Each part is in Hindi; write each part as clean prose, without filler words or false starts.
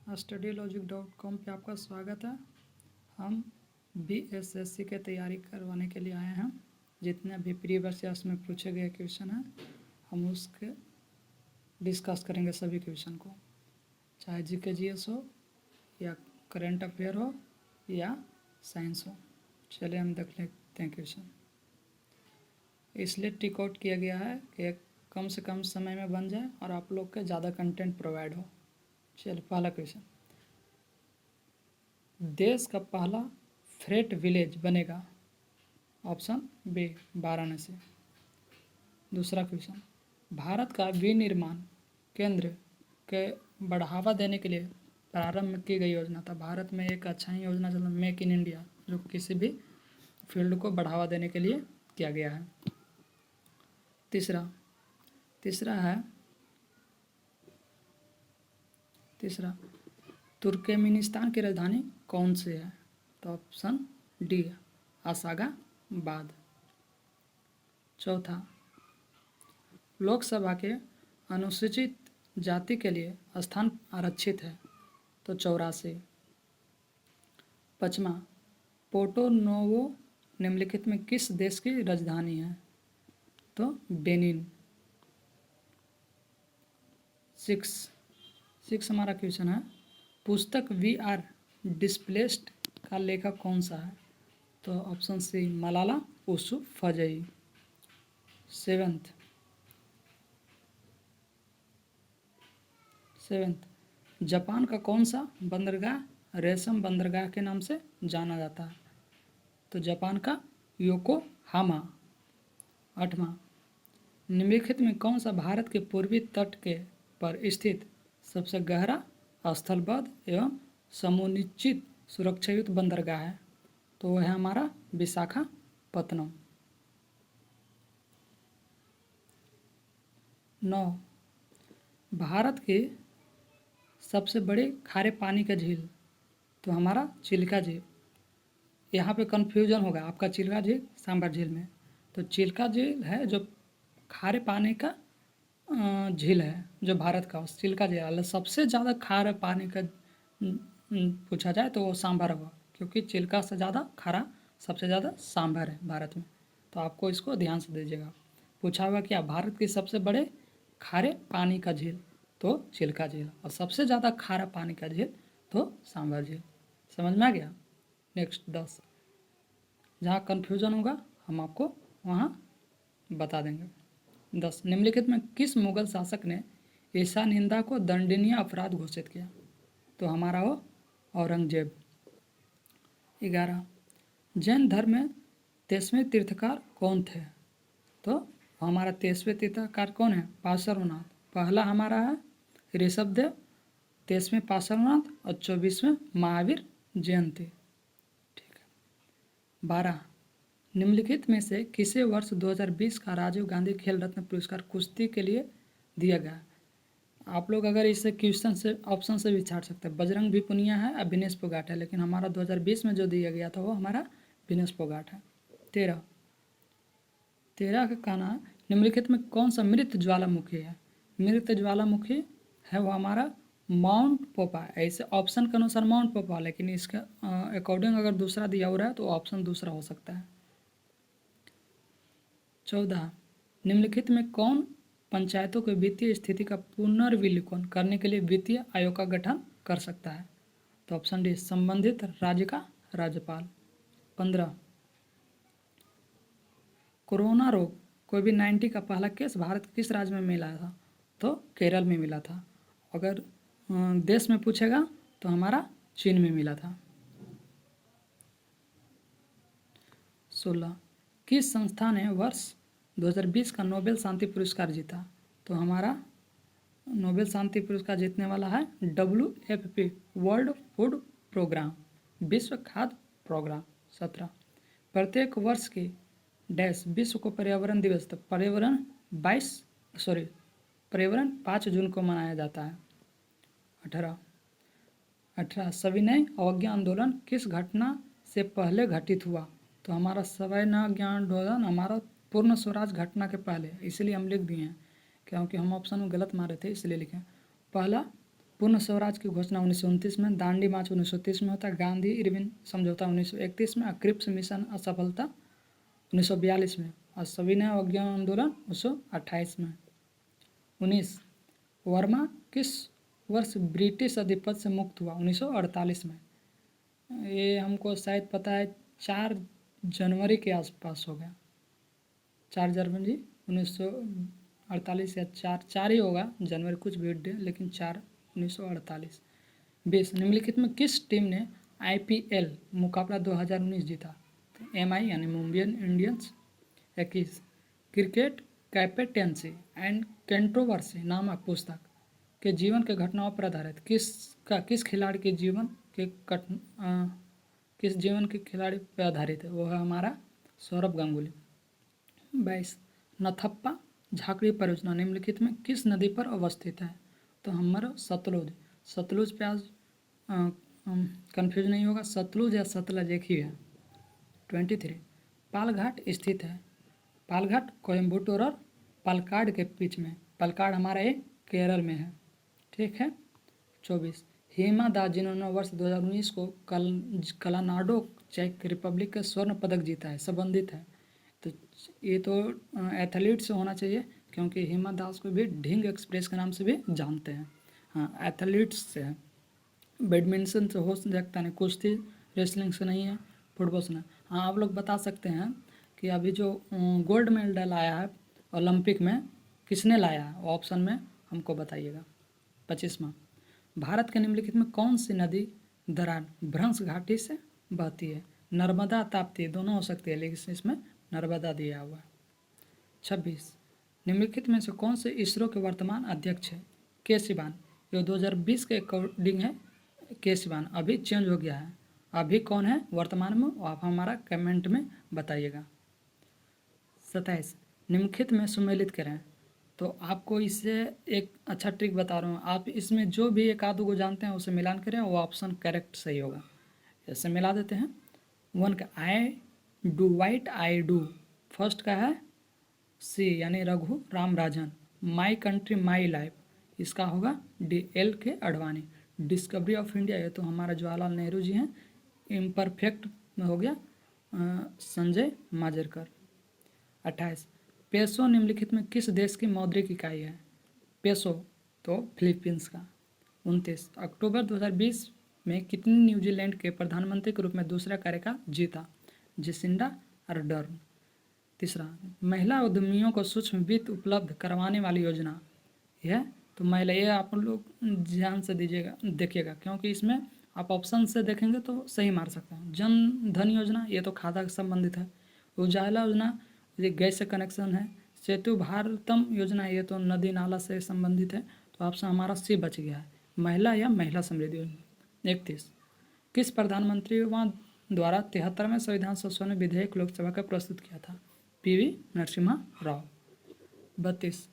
studylogic.com पे आपका स्वागत है। हम BSSC के तैयारी करवाने के लिए आए हैं। जितने भी प्रीवियस ईयर्स में पूछे गए क्वेश्चन हैं हम उसके डिस्कस करेंगे सभी क्वेश्चन को, चाहे जीके जीएस हो या करंट अफेयर हो या साइंस हो। चलिए हम देख लेते हैं क्वेश्चन। इसलिए टिक आउट किया गया है कि कम से कम समय में बन जाए और आप लोग के ज़्यादा कंटेंट प्रोवाइड हो। चलिए पहला क्वेश्चन, देश का पहला फ्रेट विलेज बनेगा? Option B Varanasi. दूसरा क्वेश्चन, भारत का विनिर्माण केंद्र के बढ़ावा देने के लिए प्रारंभ में की गई योजना था। भारत में एक अच्छा ही योजना चल मेक इन इंडिया, जो किसी भी फील्ड को बढ़ावा देने के लिए किया गया है। तीसरा तुर्कमेनिस्तान की राजधानी कौन सी है? तो ऑप्शन डी अशागाबाद। चौथा, लोकसभा के अनुसूचित जाति के लिए स्थान आरक्षित है, तो 84। पाँचवा, पोर्टो नोवो निम्नलिखित में किस देश की राजधानी है? तो बेनिन। 6 हमारा क्वेश्चन है, पुस्तक वी आर डिस्प्लेस्ड का लेखक कौन सा है? तो option C Malala Yousafzai. 7th, Japan का कौन सा बंदरगाह रेशम बंदरगाह के नाम से जाना जाता है? तो जापान का योकोहामा। 8वां, निम्नलिखित में कौन सा भारत के पूर्वी तट के पर स्थित सबसे गहरा स्थलबद्ध एवं समुचित सुरक्षायुक्त बंदरगाह है? तो वह है हमारा विशाखापत्तनम। 9, भारत की सबसे बड़ी खारे पानी का झील? तो हमारा चिल्का झील। यहाँ पे कन्फ्यूजन होगा आपका, चिल्का झील सांभर झील में। तो चिल्का झील है जो खारे पानी का झील है जो भारत का, चिल्का झील। सबसे ज़्यादा खारे पानी का पूछा जाए तो वो सांभर होगा, क्योंकि चिल्का से ज़्यादा खारा सबसे ज़्यादा सांभर है भारत में। तो आपको इसको ध्यान से दीजिएगा। पूछा हुआ क्या भारत की सबसे बड़े खारे पानी का झील? तो चिल्का झील। और सबसे ज़्यादा खारा पानी का झील तो सांभर झील। समझ में आ गया? नेक्स्ट 10, जहाँ कन्फ्यूजन होगा हम आपको वहाँ बता देंगे। 10, निम्नलिखित में किस मुगल शासक ने ईसा निंदा को दंडनीय अपराध घोषित किया? तो हमारा वो औरंगजेब। 11, जैन धर्म में 23वें तीर्थकार कौन थे? तो हमारा 23वें तीर्थकार कौन है? पार्श्वनाथ। पहला हमारा है ऋषभदेव, 23वें पार्श्वनाथ और 24वें महावीर जयंती। ठीक है। 12, निम्नलिखित में से किसे वर्ष 2020 का राजीव गांधी खेल रत्न पुरस्कार कुश्ती के लिए दिया गया? आप लोग अगर इसे क्वेश्चन से ऑप्शन से भी छाट सकते हैं। बजरंग भी पुनिया है और विनेश फोगाट है, लेकिन हमारा 2020 में जो दिया गया था वो हमारा विनेश फोगाट है। 13 का कहना, निम्नलिखित में कौन सा मृत ज्वालामुखी है? मृत ज्वालामुखी है वो हमारा माउंट पोपा। ऐसे ऑप्शन के अनुसार माउंट पोपा, लेकिन इसका अकॉर्डिंग अगर दूसरा दिया हो रहा है तो ऑप्शन दूसरा हो सकता है। 14, निम्नलिखित में कौन पंचायतों के वित्तीय स्थिति का पुनर्विलोकन करने के लिए वित्तीय आयोग का गठन कर सकता है? तो ऑप्शन डी संबंधित राज्य का राज्यपाल। 15, कोरोना रोग कोविड-19 का पहला केस भारत के किस राज्य में मिला था? तो केरल में मिला था। अगर देश में पूछेगा तो हमारा चीन में मिला था। 16, किस संस्था ने वर्ष 2020 का नोबेल शांति पुरस्कार जीता? तो हमारा नोबेल शांति पुरस्कार जीतने वाला है WFP वर्ल्ड फूड प्रोग्राम, विश्व खाद्य प्रोग्राम। 17, प्रत्येक वर्ष की डैश विश्व को पर्यावरण दिवस, तो पर्यावरण 5 जून को मनाया जाता है। 18, सविनय अवज्ञा आंदोलन किस घटना से पहले घटित हुआ? तो हमारा सविनय अवज्ञा आंदोलन हमारा पूर्ण स्वराज घटना के पहले, इसलिए हम लिख दिए हैं, क्योंकि हम ऑप्शन में गलत मारे थे इसलिए लिखे। पहला पूर्ण स्वराज की घोषणा 1929 में, दांडी मार्च 1930 में होता है, गांधी इरविन समझौता 1931 में, क्रिप्स मिशन असफलता 1942 में, और सविनय अवज्ञा आंदोलन 1928 में। 19 वर्मा किस वर्ष ब्रिटिश आधिपत्य से मुक्त हुआ? 1948 में। ये हमको शायद पता है, 4 जनवरी के आसपास हो गया, 4 जनवरी 1948 या 4 ही होगा, जनवरी कुछ भी डे, लेकिन 4 1948। 20 निम्नलिखित में किस टीम ने IPL मुकाबला 2019 जीता? तो MI यानी Mumbai Indians. 21 cricket captaincy and controversy नामक पुस्तक के जीवन के घटनाओं पर आधारित किस खिलाड़ी के जीवन के किस जीवन के खिलाड़ी पर आधारित है? वो है हमारा सौरभ गांगुली। 22 नथप्पा झाकड़ी परियोजना निम्नलिखित में किस नदी पर अवस्थित है? तो हमारा सतलुज। सतलुज पे आज कन्फ्यूज नहीं होगा, सतलुज या सतलज एक ही है। 23 पालघाट स्थित है। पालघाट कोयम्बटूर और पालक्काड के बीच में, पालक्काड हमारा एक केरल में है, ठीक है। 24 हिमा दास जिन्होंने वर्ष 2019 को कलानाडो चेक रिपब्लिक का स्वर्ण पदक जीता है, संबंधित है। तो ये तो एथलीट से होना चाहिए, क्योंकि हिमा दास को भी ढिंग एक्सप्रेस के नाम से भी जानते हैं। हाँ, एथलीट्स से है। बैडमिंटन से हो सकता नहीं, कुश्ती रेसलिंग से नहीं है, फुटबॉल से नहीं। हाँ, आप लोग बता सकते हैं कि अभी जो गोल्ड मेडल आया है ओलंपिक में, किसने लाया है? ऑप्शन में हमको बताइएगा। 25वां भारत के निम्नलिखित में कौन सी नदी दरार भ्रंश घाटी से बहती है? नर्मदा, ताप्ती दोनों हो सकती है, लेकिन इसमें नर्मदा दिया हुआ है। 26 निम्नलिखित में से कौन से इसरो के वर्तमान अध्यक्ष है? के सिवान। ये 2020 के अकॉर्डिंग है के सिवान, अभी चेंज हो गया है। अभी कौन है वर्तमान में, आप हमारा कमेंट में बताइएगा। 27 निम्नलिखित में सुमेलित करें। तो आपको इससे एक अच्छा ट्रिक बता रहा हूँ, आप इसमें जो भी एक आधो को जानते हैं उसे मिलान करें, वो ऑप्शन करेक्ट सही होगा। जैसे मिला देते हैं। 1 का I do white I do, first का है सी यानी रघु राम राजन, माई कंट्री माई लाइफ, इसका होगा DL के अडवाणी। डिस्कवरी ऑफ इंडिया, ये तो हमारा जवाहरलाल नेहरू जी हैं। इम्परफेक्ट में हो गया संजय माजरकर। 28 पेसो निम्नलिखित में किस देश की मौद्रिक इकाई है? पेसो तो फिलीपींस का। 29 अक्टूबर 2020 में कितनी न्यूजीलैंड के प्रधानमंत्री के रूप में दूसरा कार्यकाल जीता? Jacinda Ardern. 3 महिला उद्यमियों को सूक्ष्म वित्त उपलब्ध करवाने वाली योजना यह, तो महिला, ये आप लोग ध्यान से दीजिएगा, देखिएगा, क्योंकि इसमें आप ऑप्शन से देखेंगे तो सही मार सकते हैं। जन धन योजना, ये तो खाता से संबंधित है। उजाला योजना ये गैस से कनेक्शन है। सेतु भारतम योजना, ये तो नदी नाला से संबंधित है, तो ऑप्शन हमारा सी बच गया है, महिला या महिला समृद्धि योजना। 31 किस प्रधानमंत्री द्वारा 73वें संविधान संशोधन विधेयक लोकसभा का प्रस्तुत किया था? PV नरसिम्हा राव। 32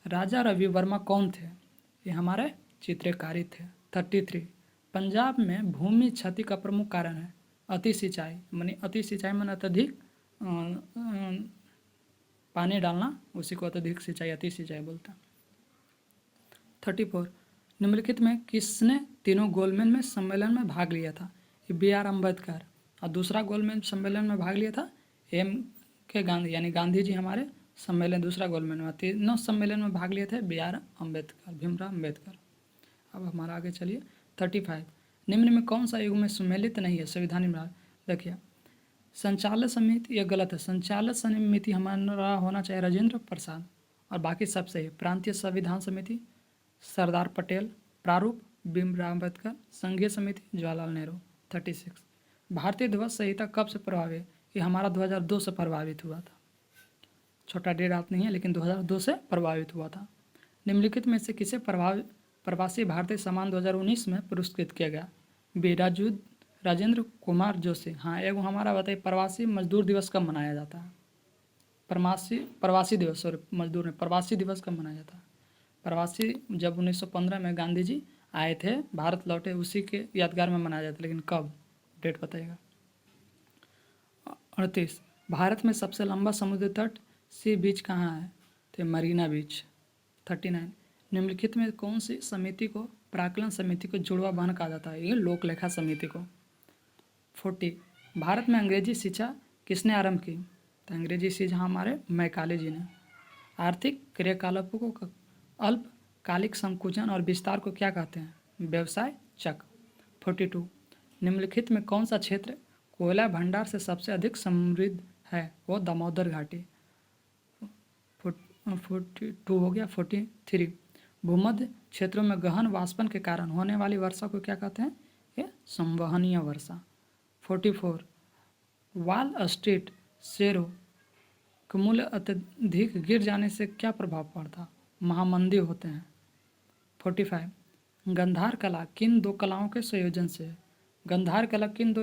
राजा रवि वर्मा कौन थे? ये हमारे चित्रकारी थे। 33 पंजाब में भूमि क्षति का प्रमुख कारण है अति सिंचाई, मानी अति सिंचाई माने अत्यधिक पानी डालना, उसी को अत्यधिक सिंचाई अति सिंचाई बोलते हैं। 34 निम्नलिखित में किसने तीनों गोलमेज में सम्मेलन में भाग लिया था? ये BR अम्बेडकर। और दूसरा गोलमेज सम्मेलन में भाग लिया था MK गांधी, यानी गांधी जी हमारे सम्मेलन दूसरा गोलमेज में। तीनों सम्मेलन में भाग लिए थे BR अम्बेडकर, भीमराव अम्बेडकर। अब हमारा आगे चलिए। 35 निम्न में कौन सा युग में सम्मिलित नहीं है संविधान? देखिए, संचालक समिति, ये गलत है। संचालक समिति हमारा होना चाहिए राजेंद्र प्रसाद, और बाकी सब सही है। प्रांतीय संविधान समिति सरदार पटेल, प्रारूप भीमराव अम्बेडकर, संघीय समिति जवाहरलाल नेहरू। 36 भारतीय ध्वज संहिता कब से प्रभावित? ये हमारा 2002 से प्रभावित हुआ था। छोटा डेट याद नहीं है, लेकिन 2002 से प्रभावित हुआ था। निम्नलिखित में से किसे प्रवासी भारतीय सम्मान 2019 में पुरस्कृत किया गया? राजेंद्र कुमार जोशी। हाँ, एगो हमारा बताइए, प्रवासी मजदूर दिवस कब मनाया जाता है? प्रवासी दिवस, सॉरी मजदूर में, प्रवासी दिवस कब मनाया जाता है? प्रवासी जब 1915 में गांधी जी आए थे, भारत लौटे, उसी के यादगार में मनाया जाता है, लेकिन कब, डेट बताइएगा। 38 भारत में सबसे लंबा समुद्र तट सी बीच कहाँ है? तो मरीना बीच। 39 निम्नलिखित में कौन सी समिति को प्राक्कलन समिति को जुड़वा बहन कहा जाता है? ये लोक लेखा समिति को। 40 भारत में अंग्रेजी शिक्षा किसने आरंभ की? तो अंग्रेजी शिक्षा हमारे मैकाले जी ने। आर्थिक क्रियाकलापों को अल्पकालिक संकुचन और विस्तार को क्या कहते हैं? व्यवसाय चक्र। 42 निम्नलिखित में कौन सा क्षेत्र कोयला भंडार से सबसे अधिक समृद्ध है? वो दामोदर घाटी। 42 हो गया। 43 भूमध्य क्षेत्रों में गहन वाष्पन के कारण होने वाली वर्षा को क्या कहते हैं? ये संवहनीय वर्षा। 44 वॉल स्ट्रीट शेयरों के मूल्य अत्यधिक गिर जाने से क्या प्रभाव पड़ता? महामंदी होते हैं। 45 गंधार कला किन दो कलाओं के संयोजन से? गंधार कला किन दो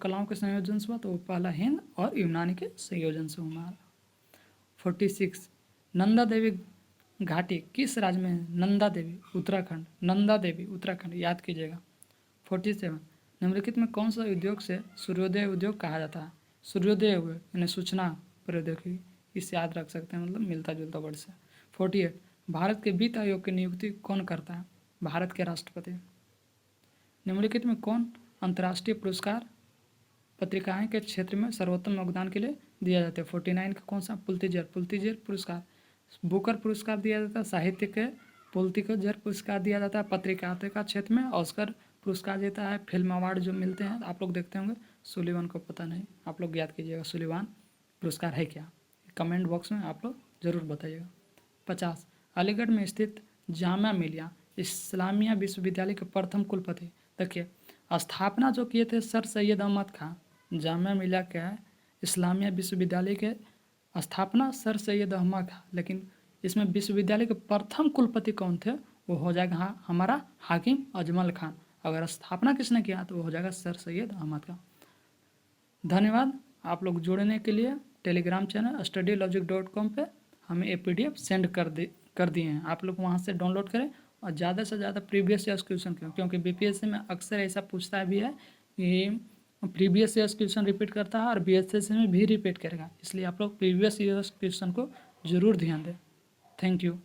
कलाओं के संयोजन से हुआ? तो पहला हिंद और यूनानी के संयोजन से हुआ। 46 नंदा देवी घाटी किस राज्य में है? नंदा देवी उत्तराखंड। नंदा देवी उत्तराखंड याद कीजिएगा। 47 निम्नलिखित में कौन सा उद्योग से सूर्योदय उद्योग कहा जाता है? सूर्योदय उद्योग यानी सूचना प्रौद्योगिकी, इसे याद रख सकते हैं, मतलब मिलता जुलता वर्ड से। 48 भारत के वित्त आयोग की नियुक्ति कौन करता है? भारत के राष्ट्रपति। निम्नलिखित में कौन अंतर्राष्ट्रीय पुरस्कार पत्रिकाएं के क्षेत्र में सर्वोत्तम योगदान के लिए दिया जाता है? 49 का कौन सा? पुलित्जर पुरस्कार। बुकर पुरस्कार दिया जाता है। साहित्य के पुलित्जर पुरस्कार दिया जाता है। पत्रकारिता क्षेत्र में ऑस्कर पुरस्कार देता है। फिल्म अवार्ड जो मिलते हैं आप लोग देखते होंगे। सुलिवान को पता नहीं, आप लोग याद कीजिएगा सुलिवान पुरस्कार है क्या? कमेंट बॉक्स में आप लोग ज़रूर बताइएगा। 50 अलीगढ़ में स्थित जामिया मिलिया इस्लामिया विश्वविद्यालय के प्रथम कुलपति। देखिए स्थापना जो किए थे सर सैयद अहमद खां। जामिया मिलिया क्या है? इस्लामिया विश्वविद्यालय के स्थापना सर सैयद अहमद खां, लेकिन इसमें विश्वविद्यालय के प्रथम कुलपति कौन थे? वो हो जाएगा हमारा हाकिम अजमल खान। अगर स्थापना किसने किया तो वो हो जाएगा सर सैयद अहमद खान। धन्यवाद आप लोग जुड़ने के लिए। टेलीग्राम चैनल studylogic.com पे हमें ये PDF सेंड कर दिए हैं, आप लोग वहाँ से डाउनलोड करें और ज़्यादा से ज़्यादा प्रीवियस ईयर्स क्वेश्चन करें, क्योंकि BPSC में अक्सर ऐसा पूछता भी है कि प्रीवियस ईयर्स क्वेश्चन रिपीट करता है और BSSC में भी रिपीट करेगा, इसलिए आप लोग प्रीवियस ईयर्स क्वेश्चन को ज़रूर ध्यान दें। Thank you.